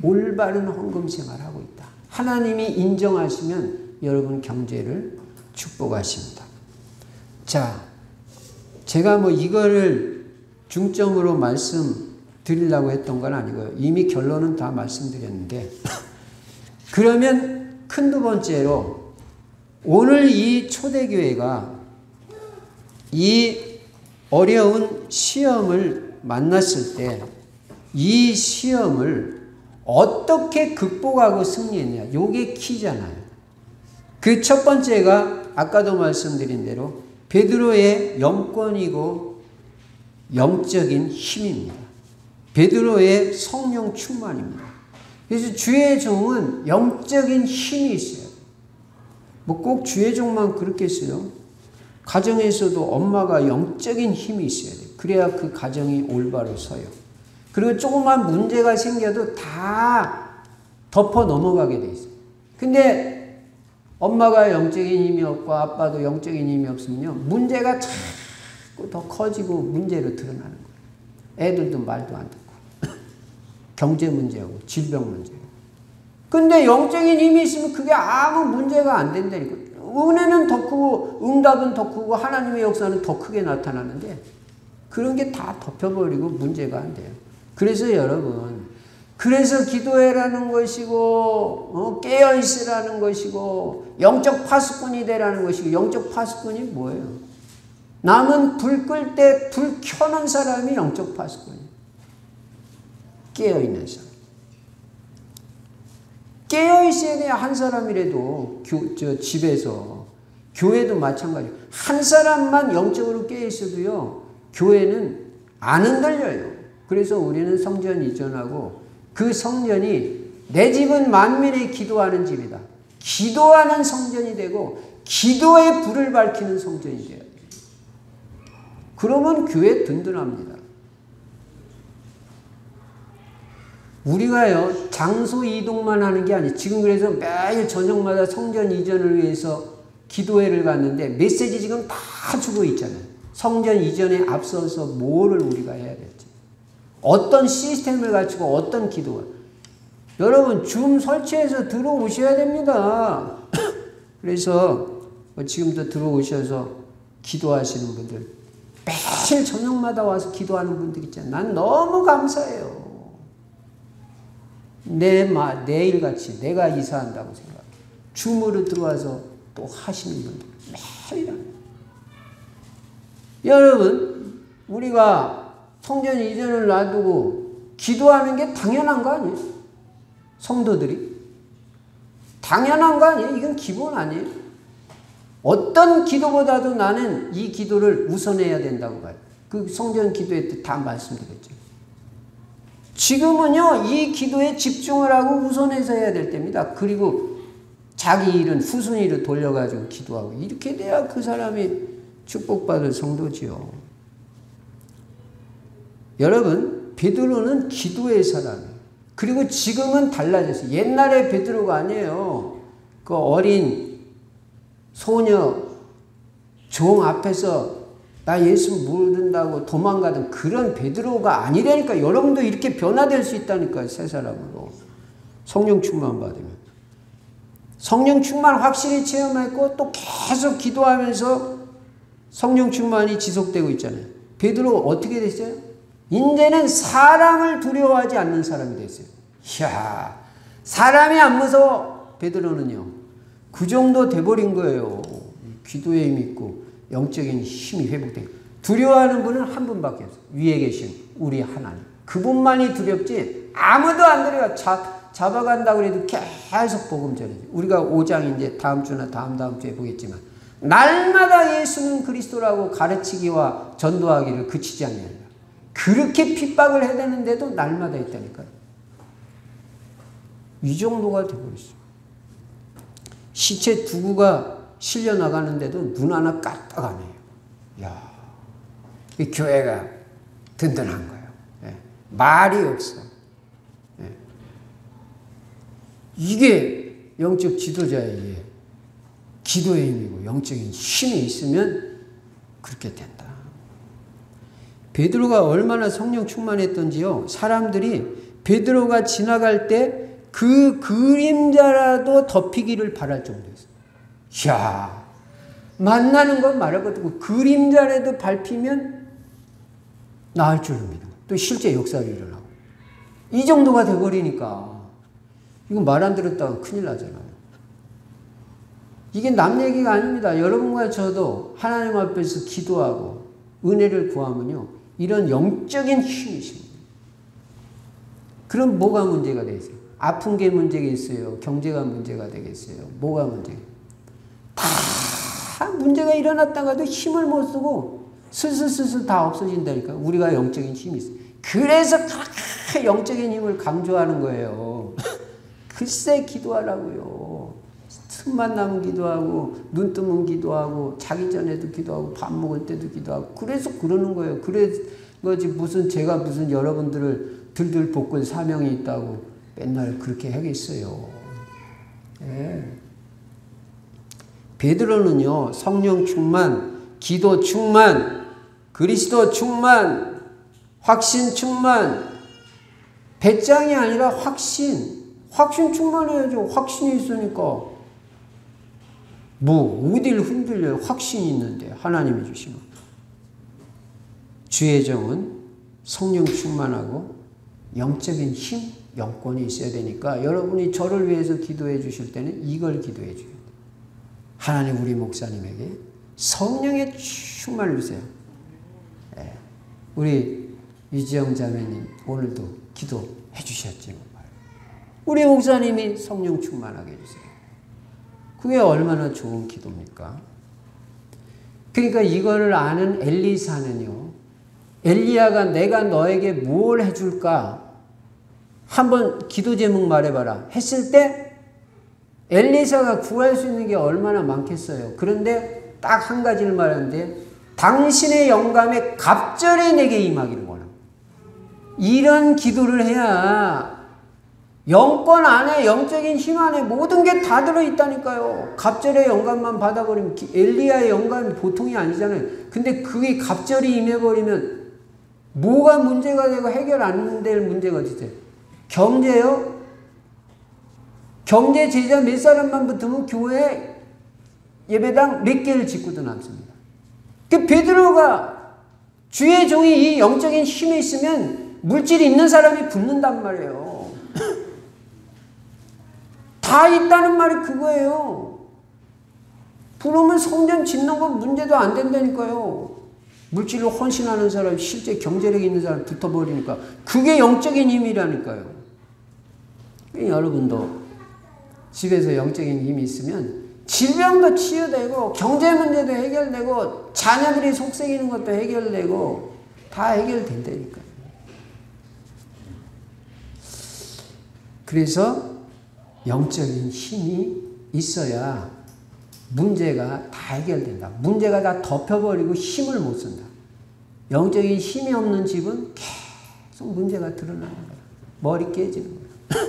올바른 헌금 생활하고 있다. 하나님이 인정하시면 여러분 경제를 축복하십니다. 자, 제가 이거를 중점으로 말씀드리려고 했던 건 아니고요. 이미 결론은 다 말씀드렸는데 그러면 큰 두 번째로 오늘 이 초대교회가 이 어려운 시험을 만났을 때 이 시험을 어떻게 극복하고 승리했냐. 요게 키잖아요. 그 첫 번째가 아까도 말씀드린 대로 베드로의 영권이고 영적인 힘입니다. 베드로의 성령 충만입니다. 그래서 주의 종은 영적인 힘이 있어요. 꼭 주의 종만 그렇겠어요. 가정에서도 엄마가 영적인 힘이 있어야 돼요. 그래야 그 가정이 올바로 서요. 그리고 조그만 문제가 생겨도 다 덮어 넘어가게 돼 있어요. 근데 엄마가 영적인 힘이 없고 아빠도 영적인 힘이 없으면요. 문제가 자꾸 더 커지고 문제로 드러나는 거예요. 애들도 말도 안 듣고. 경제 문제하고 질병 문제고. 근데 영적인 힘이 있으면 그게 아무 문제가 안 된다니까. 은혜는 더 크고 응답은 더 크고 하나님의 역사는 더 크게 나타나는데 그런 게 다 덮여버리고 문제가 안 돼요. 그래서 여러분, 그래서 기도해라는 것이고 깨어있으라는 것이고 영적 파수꾼이 되라는 것이고 영적 파수꾼이 뭐예요? 남은 불 끌 때 불 켜는 사람이 영적 파수꾼이에요. 깨어있는 사람. 깨어있어야 돼요. 한 사람이라도 집에서. 교회도 마찬가지예요. 한 사람만 영적으로 깨어있어도요. 교회는 안 흔들려요. 그래서 우리는 성전 이전하고 그 성전이 내 집은 만민이 기도하는 집이다. 기도하는 성전이 되고 기도의 불을 밝히는 성전이 돼요. 그러면 교회 든든합니다. 우리가요, 장소 이동만 하는 게 아니에요. 지금 그래서 매일 저녁마다 성전 이전을 위해서 기도회를 갔는데 메시지 지금 다 주고 있잖아요. 성전 이전에 앞서서 뭐를 우리가 해야 될지. 어떤 시스템을 갖추고 어떤 기도가. 여러분, 줌 설치해서 들어오셔야 됩니다. 그래서 지금도 들어오셔서 기도하시는 분들, 매일 저녁마다 와서 기도하는 분들 있잖아요. 난 너무 감사해요. 내일같이 내가 이사한다고 생각해요. 줌으로 들어와서 또 하시는 분들 매일 합니다. 여러분, 우리가 성전 이전을 놔두고 기도하는 게 당연한 거 아니에요? 성도들이 당연한 거 아니에요? 이건 기본 아니에요? 어떤 기도보다도 나는 이 기도를 우선해야 된다고 봐요. 그 성전 기도회 때 다 말씀드렸죠. 지금은요, 이 기도에 집중을 하고 우선해서 해야 될 때입니다. 그리고 자기 일은 후순위로 돌려가지고 기도하고 이렇게 돼야 그 사람이 축복받을 성도지요. 여러분, 베드로는 기도의 사람이에요. 그리고 지금은 달라졌어요. 옛날에 베드로가 아니에요. 그 어린 소녀 종 앞에서 나 예수 모른다고 도망가던 그런 베드로가 아니라니까. 여러분도 이렇게 변화될 수 있다니까요. 새 사람으로. 성령 충만 받으면. 성령 충만 확실히 체험했고 또 계속 기도하면서 성령 충만이 지속되고 있잖아요. 베드로가 어떻게 됐어요? 이제는 사람을 두려워하지 않는 사람이 됐어요. 이야, 사람이 안 무서워. 베드로는요. 그 정도 돼버린 거예요. 기도에 힘이 있고 영적인 힘이 회복되고. 두려워하는 분은 한 분밖에 없어요. 위에 계신 우리 하나님. 그분만이 두렵지 아무도 안 두려워. 잡아간다고 해도 계속 복음 전해요. 우리가 5장 이제 다음 주나 다음 주에 보겠지만 날마다 예수는 그리스도라고 가르치기와 전도하기를 그치지 않느냐. 그렇게 핍박을 해야 되는데도 날마다 있다니까요. 이 정도가 되어버렸어요. 시체 두구가 실려 나가는데도 눈 하나 까딱 안 해요. 이야, 이 교회가 든든한 거예요. 예. 말이 없어. 예. 이게 영적 지도자의 기도의 힘이고 영적인 힘이 있으면 그렇게 된다. 베드로가 얼마나 성령 충만했던지요. 사람들이 베드로가 지나갈 때 그 그림자라도 덮이기를 바랄 정도였어요. 이야, 만나는 건 말할 것도 없고 그림자라도 밟히면 나을 줄 믿는. 또 실제 역사가 일어나고. 이 정도가 돼버리니까 이거 말 안 들었다가 큰일 나잖아요. 이게 남 얘기가 아닙니다. 여러분과 저도 하나님 앞에서 기도하고 은혜를 구하면요, 이런 영적인 힘이 있습니다. 그럼 뭐가 문제가 되겠어요? 아픈 게 문제겠어요? 경제가 문제가 되겠어요? 뭐가 문제가? 다 문제가 일어났다가도 힘을 못 쓰고 슬슬슬슬 다 없어진다니까. 우리가 영적인 힘이 있어요. 그래서 그렇게 영적인 힘을 강조하는 거예요. 글쎄 기도하라고요. 틈만 나면 기도하고 눈 뜨면 기도하고 자기 전에도 기도하고 밥 먹을 때도 기도하고. 그래서 그러는 거예요. 그래서 무슨 제가 무슨 여러분들을 들들 볶을 사명이 있다고 맨날 그렇게 하겠어요. 예. 베드로는요, 성령 충만, 기도 충만, 그리스도 충만, 확신 충만, 배짱이 아니라 확신 충만해야죠. 확신이 있으니까. 어디를 흔들려요? 확신이 있는데, 하나님이 주시면. 주의 정은 성령 충만하고 영적인 힘, 영권이 있어야 되니까 여러분이 저를 위해서 기도해 주실 때는 이걸 기도해 줘야 돼요. 하나님 우리 목사님에게 성령의 충만을 주세요. 예. 우리 유지영 자매님 오늘도 기도해 주셨지요. 우리 목사님이 성령 충만하게 해주세요. 그게 얼마나 좋은 기도입니까? 그러니까 이거를 아는 엘리사는요. 엘리야가 내가 너에게 뭘 해줄까? 한번 기도 제목 말해봐라. 했을 때 엘리사가 구할 수 있는 게 얼마나 많겠어요. 그런데 딱 한 가지를 말하는데 당신의 영감에 갑절이 내게 임하기를 원합니다. 이런 기도를 해야 영권 안에 영적인 힘 안에 모든 게 다 들어있다니까요. 갑절의 영감만 받아버리면 엘리야의 영감이 보통이 아니잖아요. 근데 그게 갑절이 임해버리면 뭐가 문제가 되고 해결 안 될 문제가 어디세요? 경제요? 경제 제자 몇 사람만 붙으면 교회 예배당 몇 개를 짓고도 남습니다. 그 베드로가 주의 종이 이 영적인 힘이 있으면 물질이 있는 사람이 붙는단 말이에요. 다 있다는 말이 그거예요. 그러면 성전 짓는 건 문제도 안 된다니까요. 물질로 헌신하는 사람, 실제 경제력이 있는 사람 붙어버리니까 그게 영적인 힘이라니까요. 여러분도 집에서 영적인 힘이 있으면 질병도 치유되고 경제 문제도 해결되고 자녀들이 속썩이는 것도 해결되고 다 해결된다니까요. 그래서 영적인 힘이 있어야 문제가 다 해결된다. 문제가 다 덮여버리고 힘을 못 쓴다. 영적인 힘이 없는 집은 계속 문제가 드러나는 거야. 머리 깨지는 거야.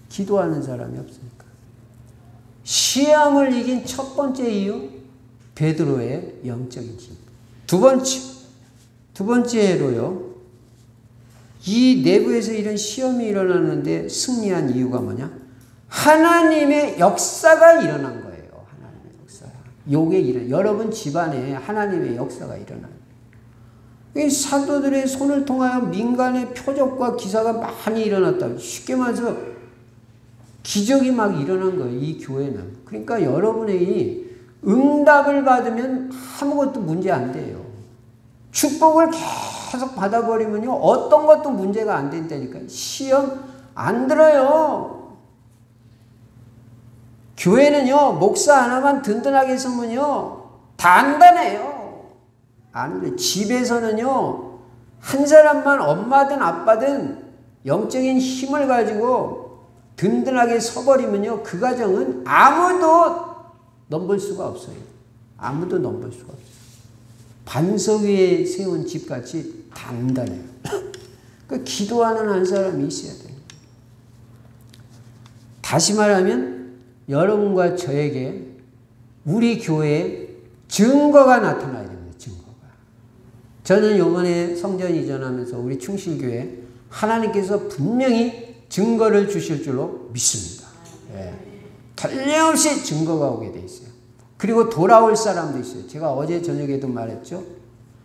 기도하는 사람이 없으니까. 시험을 이긴 첫 번째 이유, 베드로의 영적인 힘. 두 번째로요. 이 내부에서 이런 시험이 일어나는데 승리한 이유가 뭐냐? 하나님의 역사가 일어난 거예요. 하나님의 역사. 요게 여러분 집안에 하나님의 역사가 일어나는 거예요. 이 사도들의 손을 통하여 민간의 표적과 기사가 많이 일어났다. 쉽게 말해서 기적이 막 일어난 거예요. 이 교회는. 그러니까 여러분의 응답을 받으면 아무것도 문제 안 돼요. 축복을 계속 받아버리면요. 어떤 것도 문제가 안 된다니까요. 시험 안 들어요. 교회는요. 목사 하나만 든든하게 있으면요. 단단해요. 아는데 집에서는요. 한 사람만 엄마든 아빠든 영적인 힘을 가지고 든든하게 서버리면요. 그 가정은 아무도 넘볼 수가 없어요. 아무도 넘볼 수가 없어요. 반석 위에 세운 집같이 단단해요. 그 기도하는 한 사람이 있어야 돼요. 다시 말하면 여러분과 저에게 우리 교회에 증거가 나타나야 됩니다. 증거가. 저는 이번에 성전 이전하면서 우리 충실교회 하나님께서 분명히 증거를 주실 줄로 믿습니다. 예. 틀림없이 증거가 오게 돼 있어요. 그리고 돌아올 사람도 있어요. 제가 어제 저녁에도 말했죠.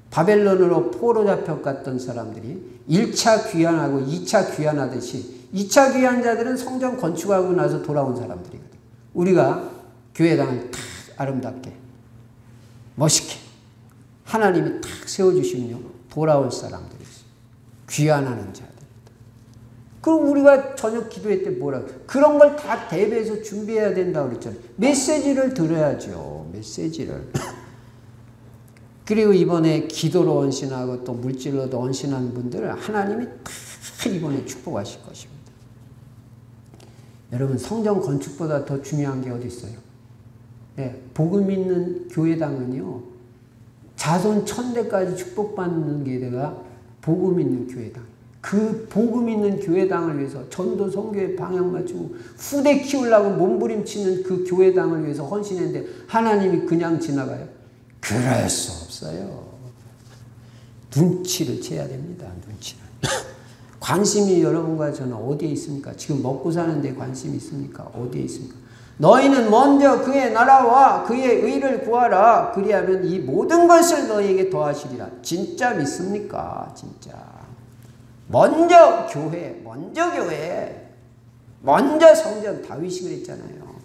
바벨론으로 포로 잡혀갔던 사람들이 1차 귀환하고 2차 귀환하듯이 2차 귀환자들은 성전 건축하고 나서 돌아온 사람들이거든요. 우리가 교회당을 탁 아름답게 멋있게 하나님이 탁 세워주시면요. 돌아올 사람들이 있어요. 귀환하는 자들. 그럼 우리가 저녁 기도회 때 뭐라고 그런 걸 다 대비해서 준비해야 된다고 그랬잖아요. 메시지를 들어야죠. 메시지를. 그리고 이번에 기도로 헌신하고 또 물질로도 헌신하는 분들 하나님이 다 이번에 축복하실 것입니다. 여러분 성전 건축보다 더 중요한 게 어디 있어요? 네, 복음 있는 교회당은요. 자손 1000대까지 축복받는 게다가 복음 있는 교회당. 그 복음 있는 교회당을 위해서 전도 선교에 방향 맞추고 후대 키우려고 몸부림치는 그 교회당을 위해서 헌신했는데 하나님이 그냥 지나가요? 그럴 수 없어요. 눈치를 채야 됩니다. 눈치를. 관심이 여러분과 저는 어디에 있습니까? 지금 먹고 사는 데 관심이 있습니까? 어디에 있습니까? 너희는 먼저 그의 나라와 그의 의를 구하라. 그리하면 이 모든 것을 너희에게 더하시리라. 진짜 믿습니까? 진짜. 먼저 교회, 먼저 성전 다윗이 그랬잖아요.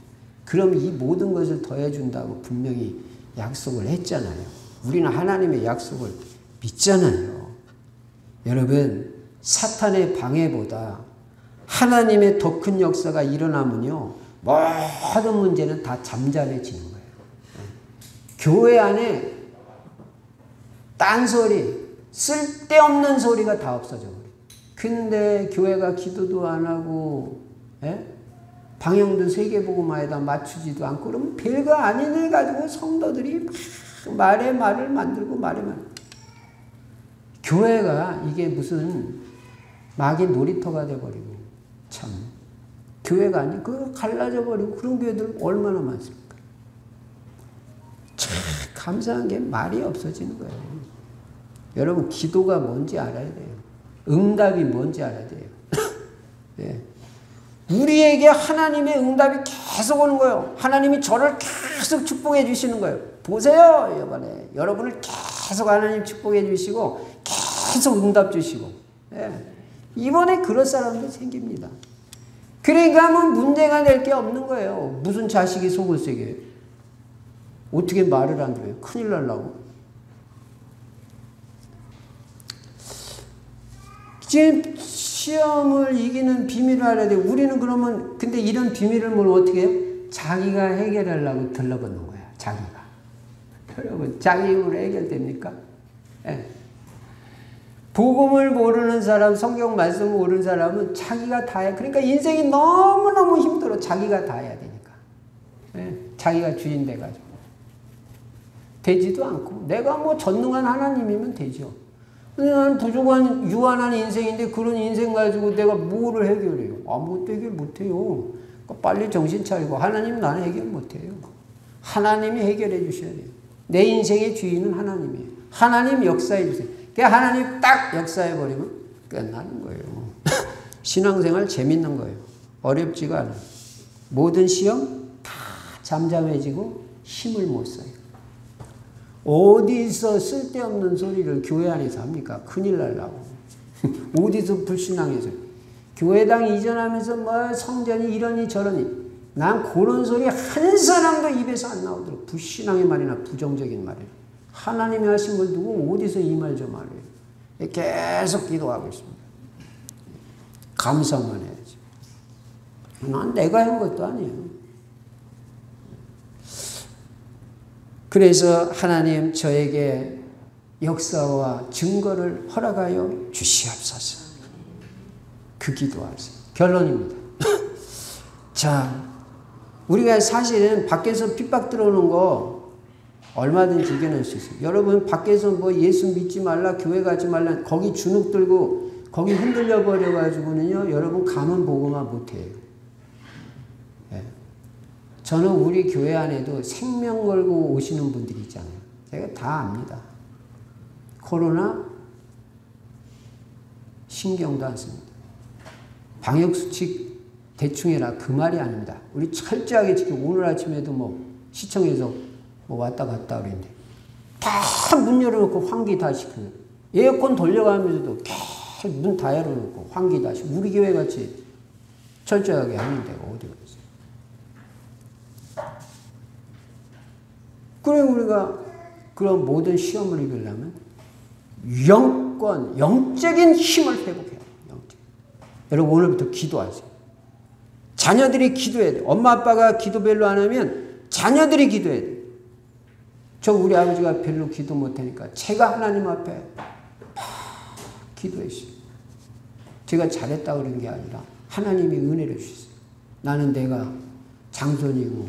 그럼 이 모든 것을 더해준다고 분명히 약속을 했잖아요. 우리는 하나님의 약속을 믿잖아요. 여러분, 사탄의 방해보다 하나님의 더 큰 역사가 일어나면요, 모든 문제는 다 잠잠해지는 거예요. 교회 안에 딴소리, 쓸데없는 소리가 다 없어져 버려요. 근데 교회가 기도도 안 하고, 방향도 세계복음화에다 맞추지도 않고, 그러면 별거 아닌 일 가지고 성도들이 말에 말을 만들고 말에 말. 교회가 이게 무슨 마귀 놀이터가 돼버리고, 참. 교회가 아니, 그거 갈라져 버리고 그런 교회들 얼마나 많습니까? 참 감사한 게 말이 없어지는 거예요. 여러분, 기도가 뭔지 알아야 돼요. 응답이 뭔지 알아야 돼요. 네. 우리에게 하나님의 응답이 계속 오는 거예요. 하나님이 저를 계속 축복해 주시는 거예요. 보세요, 이번에. 여러분을 계속 하나님 축복해 주시고, 계속 응답 주시고. 네. 이번에 그럴 사람도 생깁니다. 그러니까 뭐 문제가 될 게 없는 거예요. 무슨 자식이 속을 새겨요? 어떻게 말을 안 들어요? 큰일 날라고. 지금 시험을 이기는 비밀을 알아야 돼요. 우리는 그러면, 근데 이런 비밀을 뭘 어떻게 해요? 자기가 해결하려고 들러붙는 거야, 자기가. 여러분, 자기 힘으로 해결됩니까? 네. 복음을 모르는 사람, 성경 말씀을 모르는 사람은 자기가 다 해. 그러니까 인생이 너무너무 힘들어. 자기가 다 해야 되니까. 네. 자기가 주인 돼가지고. 되지도 않고. 내가 뭐 전능한 하나님이면 되죠. 근데 나는 부족한, 유한한 인생인데 그런 인생 가지고 내가 뭐를 해결해요? 아무것도 해결 못해요. 그러니까 빨리 정신 차리고, 하나님 나는 해결 못해요. 하나님이 해결해 주셔야 돼요. 내 인생의 주인은 하나님이에요. 하나님 역사해 주세요. 그러니까 하나님 딱 역사해 버리면 끝나는 거예요. 신앙생활 재밌는 거예요. 어렵지가 않아요. 모든 시험 다 잠잠해지고 힘을 못 써요. 어디서 쓸데없는 소리를 교회 안에서 합니까? 큰일 날라고. 어디서 불신앙해서. 교회당 이전하면서 뭐 성전이 이러니 저러니. 난 그런 소리 한 사람도 입에서 안 나오도록. 불신앙의 말이나 부정적인 말이나. 하나님이 하신 걸 두고 어디서 이 말 저 말이에요. 계속 기도하고 있습니다. 감사만 해야지. 난 내가 한 것도 아니에요. 그래서 하나님 저에게 역사와 증거를 허락하여 주시옵소서. 그 기도하세요. 결론입니다. 자, 우리가 사실은 밖에서 핍박 들어오는 거 얼마든지 이겨낼 수 있어요. 여러분, 밖에서 뭐 예수 믿지 말라, 교회 가지 말라, 거기 주눅 들고 거기 흔들려 버려가지고는요, 여러분 가면 보고만 못해요. 네. 저는 우리 교회 안에도 생명 걸고 오시는 분들이 있잖아요. 제가 다 압니다. 코로나 신경도 안 씁니다. 방역수칙 대충 해라, 그 말이 아닙니다. 우리 철저하게 지금 오늘 아침에도 뭐 시청에서 뭐 왔다 갔다 그랬는데 다 문 열어놓고 환기 다 시키는, 에어컨 돌려가면서도 계속 문 다 열어놓고 환기 다 시키고, 우리 교회 같이 철저하게 하는 데가 어디가 있어요. 그래, 우리가 그런 모든 시험을 이기려면 영적인 힘을 회복해야 돼요. 여러분, 오늘부터 기도하세요. 자녀들이 기도해야 돼요. 엄마 아빠가 기도 별로 안 하면 자녀들이 기도해야 돼요. 저 우리 아버지가 별로 기도 못하니까 제가 하나님 앞에 기도했어요. 제가 잘했다고 그런 게 아니라 하나님이 은혜를 주셨어요. 나는 내가 장손이고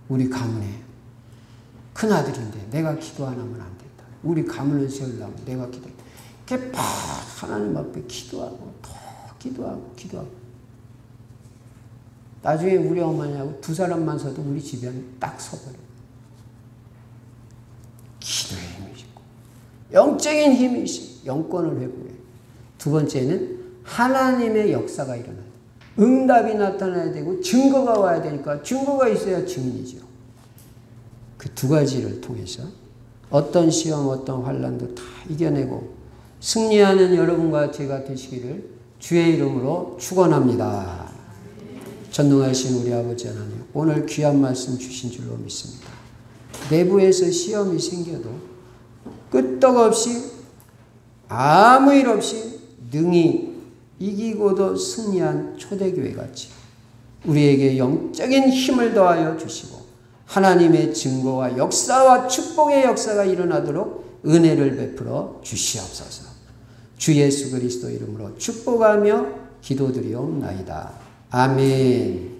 우리 가문에 큰아들인데 내가 기도 안 하면 안 된다. 우리 가문을 세우려면 내가 기도해. 이렇게 막 하나님 앞에 기도하고 더 기도하고 나중에 우리 어머니하고 두 사람만 서도 우리 집안이 딱 서버려요. 기도의 힘이시고 영적인 힘이시고 영권을 회복해요. 두 번째는 하나님의 역사가 일어나요. 응답이 나타나야 되고 증거가 와야 되니까 증거가 있어야 증인이죠. 그 두 가지를 통해서 어떤 시험, 어떤 환난도 다 이겨내고 승리하는 여러분과 제가 되시기를 주의 이름으로 축원합니다. 전능하신 우리 아버지 하나님, 오늘 귀한 말씀 주신 줄로 믿습니다. 내부에서 시험이 생겨도 끄떡없이 아무 일 없이 능히 이기고도 승리한 초대교회 같이 우리에게 영적인 힘을 더하여 주시고 하나님의 증거와 역사와 축복의 역사가 일어나도록 은혜를 베풀어 주시옵소서. 주 예수 그리스도 이름으로 축복하며 기도드리옵나이다. 아멘.